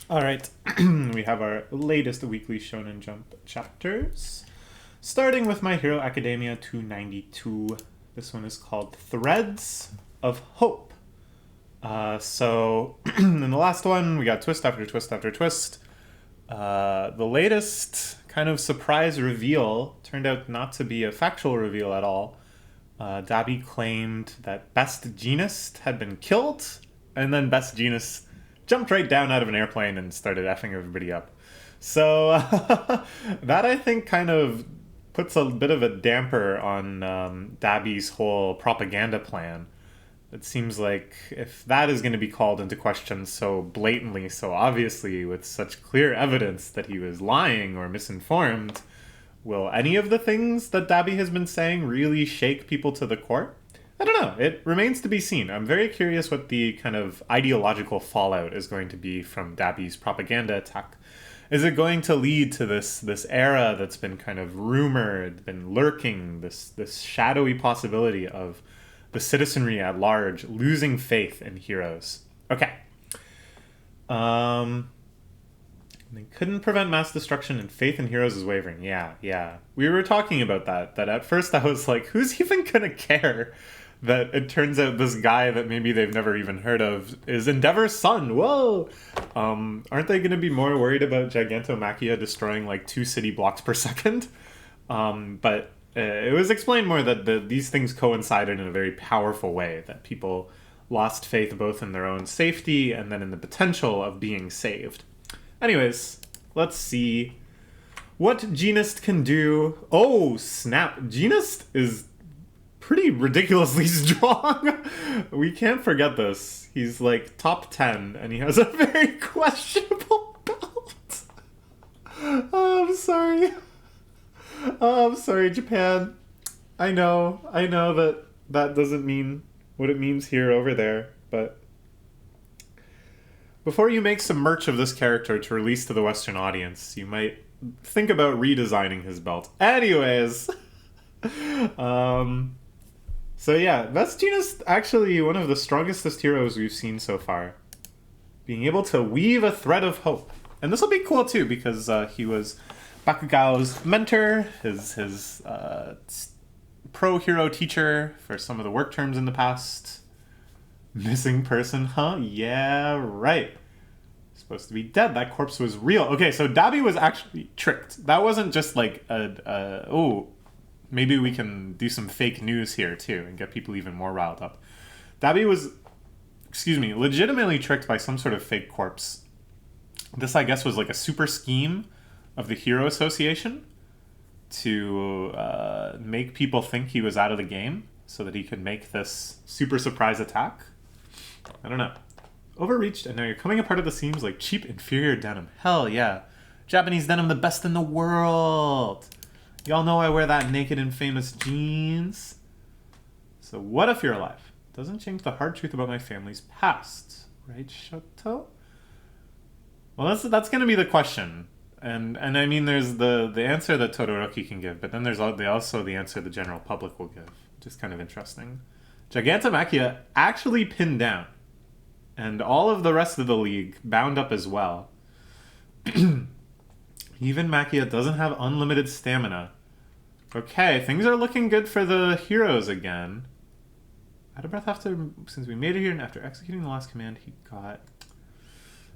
All right, we have our latest weekly Shonen Jump chapters. Starting with My Hero Academia 292. This one is called Threads of Hope. So, in the last one, we got twist after twist after twist. The latest kind of surprise reveal turned out not to be a factual reveal at all. Dabi claimed that Best Jeanist had been killed, and then Best Jeanist jumped right down out of an airplane and started effing everybody up. So that I think kind of puts a bit of a damper on Dabi's whole propaganda plan. It seems like if that is going to be called into question so blatantly, so obviously, with such clear evidence that he was lying or misinformed, will any of the things that Dabi has been saying really shake people to the core? I don't know. It remains to be seen. I'm very curious what the kind of ideological fallout is going to be from Dabi's propaganda attack. Is it going to lead to this era that's been kind of rumored, been lurking, this shadowy possibility of the citizenry at large losing faith in heroes? Okay. They couldn't prevent mass destruction and faith in heroes is wavering. Yeah. We were talking about that at first I was like, who's even gonna care that it turns out this guy that maybe they've never even heard of is Endeavor's son? Whoa! Aren't they going to be more worried about Gigantomachia destroying like 2 city blocks per second? But it was explained more that these things coincided in a very powerful way, that people lost faith both in their own safety and then in the potential of being saved. Anyways, let's see what Genist can do. Oh, snap. Genist is pretty ridiculously strong. We can't forget this. He's like top 10 and he has a very questionable belt. Oh, I'm sorry. Oh, I'm sorry, Japan. I know that doesn't mean what it means here over there, but before you make some merch of this character to release to the Western audience, you might think about redesigning his belt. Anyways, so yeah, Best Jeanist actually one of the strongest heroes we've seen so far. Being able to weave a thread of hope. And this will be cool too, because he was Bakugao's mentor, his pro-hero teacher for some of the work terms in the past. Missing person, huh? Yeah, right. Supposed to be dead. That corpse was real. Okay, so Dabi was actually tricked. That wasn't just like maybe we can do some fake news here too and get people even more riled up. Dabi was, legitimately tricked by some sort of fake corpse. This, I guess, was like a super scheme of the Hero Association to make people think he was out of the game so that he could make this super surprise attack. I don't know. Overreached, and now you're coming apart at the seams like cheap, inferior denim. Hell yeah. Japanese denim, the best in the world. Y'all know I wear that naked and famous jeans. So what if you're alive? Doesn't change the hard truth about my family's past. Right, Shoto? Well, that's going to be the question. And I mean, there's the answer that Todoroki can give, but then there's also the answer the general public will give. Just kind of interesting. Gigantomachia actually pinned down. And all of the rest of the league bound up as well. Even Machia doesn't have unlimited stamina. Okay, things are looking good for the heroes again. Out of breath since we made it here and after executing the last command, he got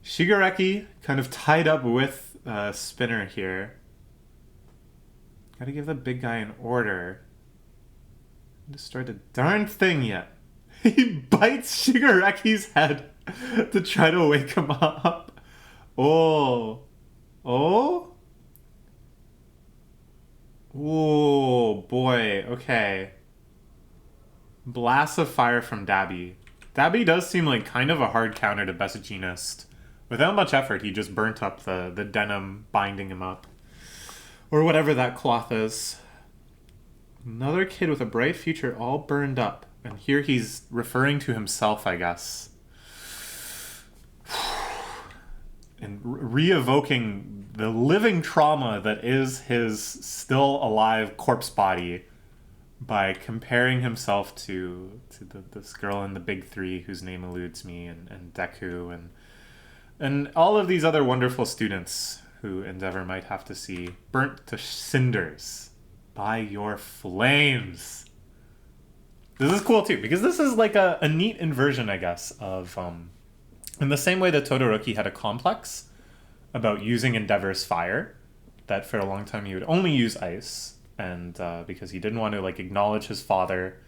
Shigaraki kind of tied up with Spinner here. Gotta give the big guy an order. Destroyed the darn thing yet. He bites Shigaraki's head to try to wake him up. Oh, boy. Okay. Blast of fire from Dabi. Dabi does seem like kind of a hard counter to Best Jeanist. Without much effort, he just burnt up the denim binding him up. Or whatever that cloth is. Another kid with a bright future all burned up. And here he's referring to himself, I guess. And re-evoking the living trauma that is his still alive corpse body by comparing himself to this girl in the big three whose name eludes me, and Deku, and And all of these other wonderful students who Endeavor might have to see burnt to cinders by your flames. This is cool too, because this is like a neat inversion, I guess, of in the same way that Todoroki had a complex about using Endeavor's fire, that for a long time he would only use ice, and because he didn't want to like acknowledge his father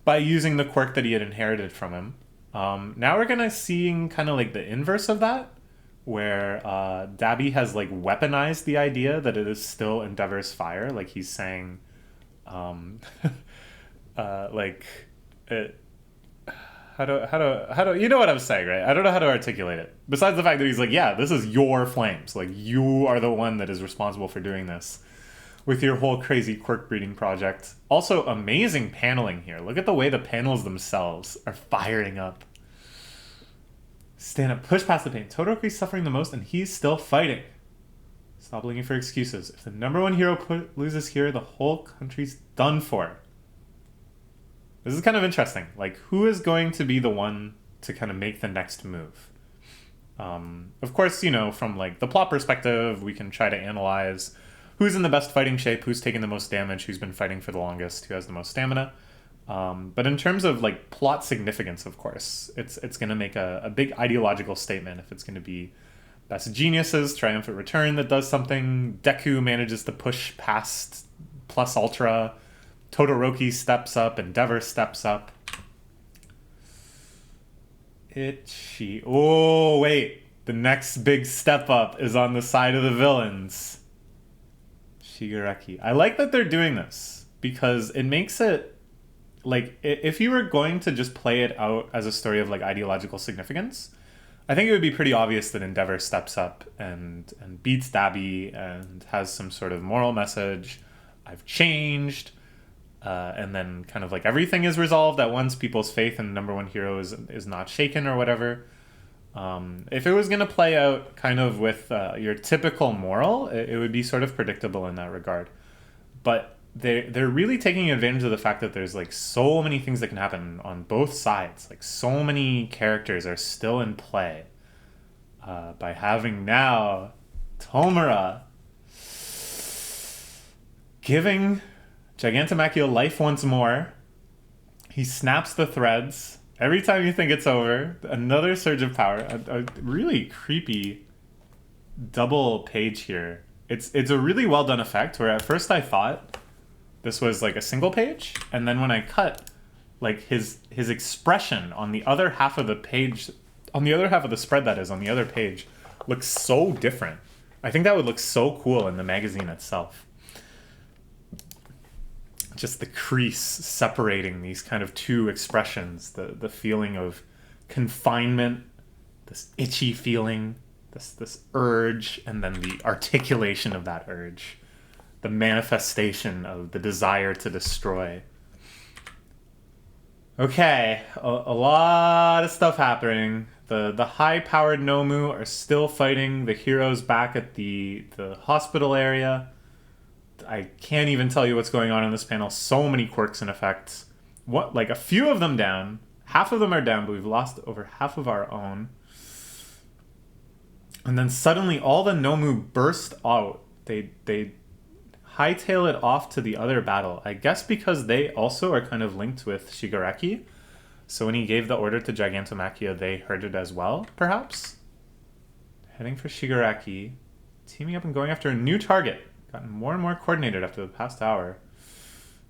by using the quirk that he had inherited from him. Now we're gonna seeing kind of like the inverse of that, where Dabi has like weaponized the idea that it is still Endeavor's fire. Like he's saying, like, how do you know what I'm saying, right? I don't know how to articulate it. Besides the fact that he's like, yeah, this is your flames. Like you are the one that is responsible for doing this with your whole crazy quirk breeding project. Also, amazing paneling here. Look at the way the panels themselves are firing up. Stand up, push past the pain. Todoroki's suffering the most and he's still fighting. Stop looking for excuses. If the number one hero loses here, the whole country's done for. This is kind of interesting. Like, who is going to be the one to kind of make the next move? Of course, you know, from like the plot perspective, we can try to analyze who's in the best fighting shape, who's taking the most damage, who's been fighting for the longest, who has the most stamina. But in terms of like plot significance, of course, it's going to make a big ideological statement if it's going to be Best Genius's triumphant return that does something. Deku manages to push past plus ultra. Todoroki steps up. Endeavor steps up. Oh, wait. The next big step up is on the side of the villains. Shigaraki. I like that they're doing this because it makes it like if you were going to just play it out as a story of like ideological significance, I think it would be pretty obvious that Endeavor steps up and beats Dabi and has some sort of moral message. I've changed. And then kind of like everything is resolved at once. People's faith in the number one hero is not shaken or whatever. If it was going to play out kind of with your typical moral, it would be sort of predictable in that regard. But they're really taking advantage of the fact that there's like so many things that can happen on both sides. Like so many characters are still in play by having now Tomura giving Gigantomachia life once more. He snaps the threads. Every time you think it's over, another surge of power. A really creepy double page here. It's a really well done effect where at first I thought this was like a single page, and then when I cut, like his expression on the other half of the page, on the other half of the spread that is, on the other page, looks so different. I think that would look so cool in the magazine itself. Just the crease separating these kind of two expressions, the feeling of confinement, this itchy feeling, this urge, and then the articulation of that urge, the manifestation of the desire to destroy. Okay, a lot of stuff happening. The high-powered Nomu are still fighting the heroes back at the hospital area. I can't even tell you what's going on in this panel. So many quirks and effects. What, like a few of them down. Half of them are down, but we've lost over half of our own. And then suddenly all the Nomu burst out. They hightail it off to the other battle. I guess because they also are kind of linked with Shigaraki. So when he gave the order to Gigantomachia, they heard it as well, perhaps? Heading for Shigaraki. Teaming up and going after a new target. Gotten more and more coordinated after the past hour.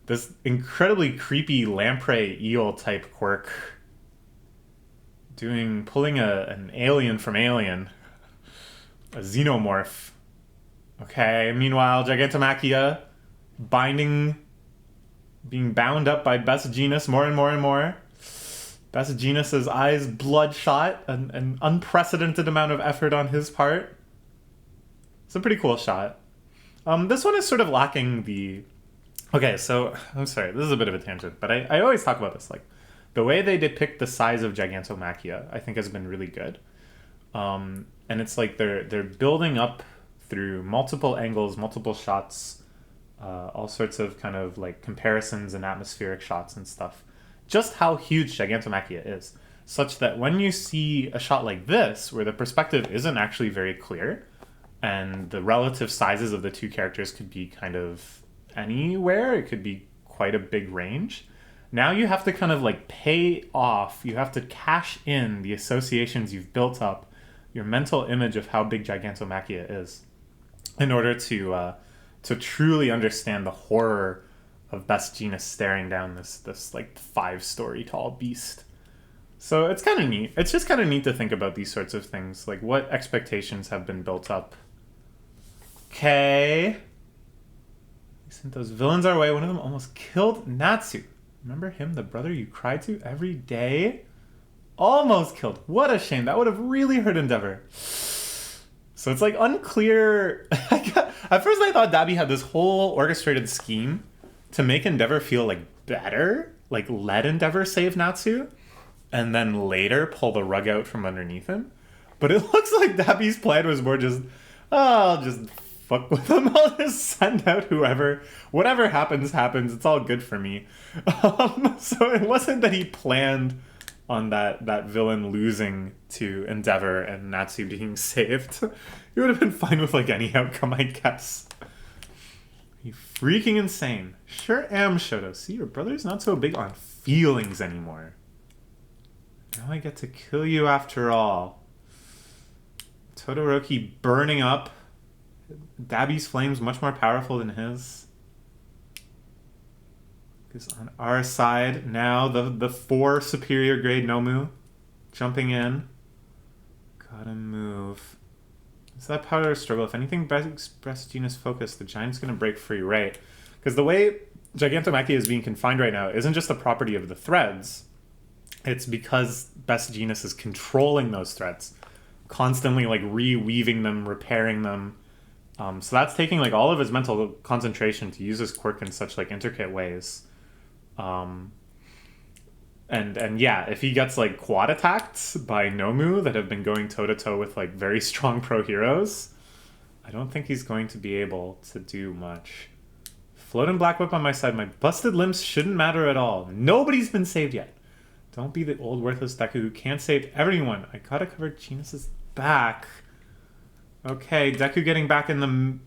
This incredibly creepy lamprey eel type quirk. Pulling an alien from Alien. A xenomorph. Okay, meanwhile, Gigantomachia being bound up by Best Genus more and more and more. Best Genus's eyes bloodshot, an unprecedented amount of effort on his part. It's a pretty cool shot. This one is sort of lacking the... Okay, so, I'm sorry, this is a bit of a tangent, but I always talk about this. Like, the way they depict the size of Gigantomachia, I think has been really good. And it's like they're building up through multiple angles, multiple shots, all sorts of kind of like comparisons and atmospheric shots and stuff. Just how huge Gigantomachia is. such that when you see a shot like this, where the perspective isn't actually very clear, and the relative sizes of the two characters could be kind of anywhere, it could be quite a big range. Now you have to kind of like pay off, you have to cash in the associations you've built up, your mental image of how big Gigantomachia is, in order to truly understand the horror of Best Jeanist staring down this like 5-story tall beast. So it's kind of neat. It's just kind of neat to think about these sorts of things, like what expectations have been built up. Okay. We sent those villains our way. One of them almost killed Natsu. Remember him, the brother you cried to every day? Almost killed. What a shame. That would have really hurt Endeavor. So it's like unclear. At first I thought Dabi had this whole orchestrated scheme to make Endeavor feel like better, like let Endeavor save Natsu, and then later pull the rug out from underneath him. But it looks like Dabi's plan was more just, I'll just fuck with them. I'll just send out whoever. Whatever happens, happens. It's all good for me. So it wasn't that he planned on that villain losing to Endeavor and Natsu being saved. He would have been fine with like any outcome, I guess. You freaking insane. Sure am, Shoto. See, your brother's not so big on feelings anymore. Now I get to kill you after all. Todoroki burning up. Dabi's flame's much more powerful than his. Because on our side now, the 4 superior grade Nomu jumping in. Gotta move. It's that power struggle. If anything breaks Jeanist focus, the giant's gonna break free, right? Because the way Gigantomachia is being confined right now isn't just a property of the threads. It's because Best Jeanist is controlling those threads, constantly like reweaving them, repairing them. So that's taking like all of his mental concentration to use his quirk in such like intricate ways. And yeah, if he gets like quad attacked by Nomu that have been going toe to toe with like very strong pro heroes, I don't think he's going to be able to do much. Floating Black Whip on my side, my busted limbs shouldn't matter at all. Nobody's been saved yet. Don't be the old worthless Deku who can't save everyone. I gotta cover Jeanist's back. Okay, Deku getting back in the...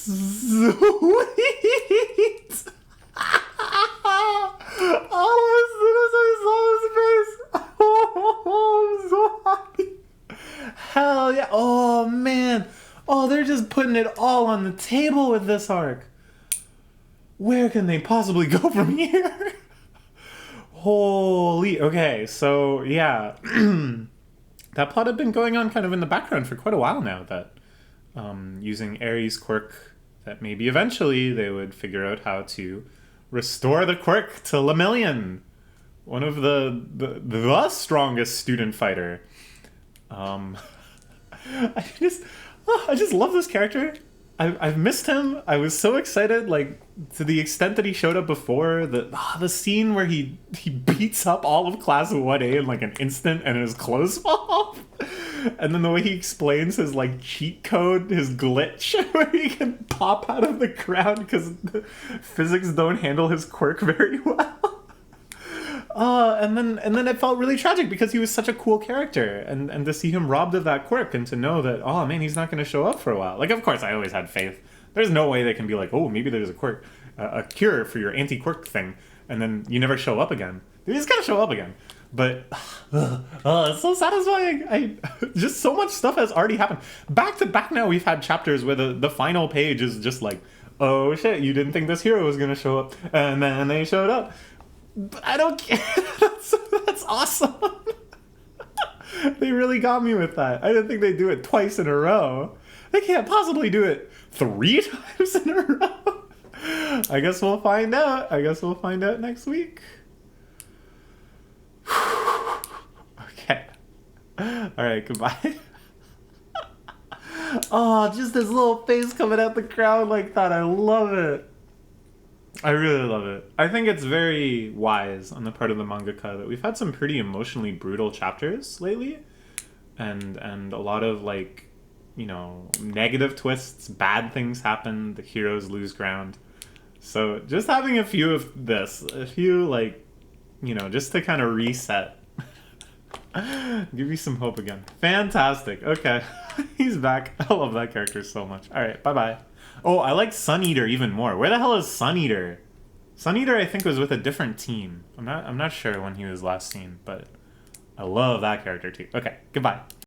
Sweet! All as soon as I saw his face, oh, I'm so happy. Hell yeah! Oh man! Oh, they're just putting it all on the table with this arc. Where can they possibly go from here? Holy... Okay, so yeah. That plot had been going on kind of in the background for quite a while now, that using Aries' quirk, that maybe eventually they would figure out how to restore the quirk to Lemillion, one of the strongest student fighter. I just love this character. I've missed him. I was so excited, like, to the extent that he showed up before. The scene where he beats up all of Class 1A in, like, an instant and his clothes fall off. And then the way he explains his, like, cheat code, his glitch, where he can pop out of the ground because physics don't handle his quirk very well. And then it felt really tragic because he was such a cool character, and to see him robbed of that quirk and to know that, oh man, he's not going to show up for a while. Like, of course, I always had faith. There's no way they can be like, oh, maybe there's a quirk, a cure for your anti-quirk thing, and then you never show up again. You just gotta show up again. But it's so satisfying. Just so much stuff has already happened. Back to back now, we've had chapters where the final page is just like, oh shit, you didn't think this hero was going to show up, and then they showed up. But I don't care. That's awesome. They really got me with that. I didn't think they'd do it twice in a row. They can't possibly do it 3 times in a row. I guess we'll find out. I guess we'll find out next week. Okay. Alright, goodbye. Oh, just this little face coming out the crowd like that. I love it. I really love it. I think it's very wise on the part of the mangaka that we've had some pretty emotionally brutal chapters lately. And a lot of, like, you know, negative twists, bad things happen, the heroes lose ground. So just having a few of this, a few, like, you know, just to kind of reset. Give me some hope again. Fantastic. Okay. He's back. I love that character so much. Alright, bye-bye. Oh, I like Sun Eater even more. Where the hell is Sun Eater? Sun Eater, I think, was with a different team. I'm not sure when he was last seen, but I love that character too. Okay, goodbye.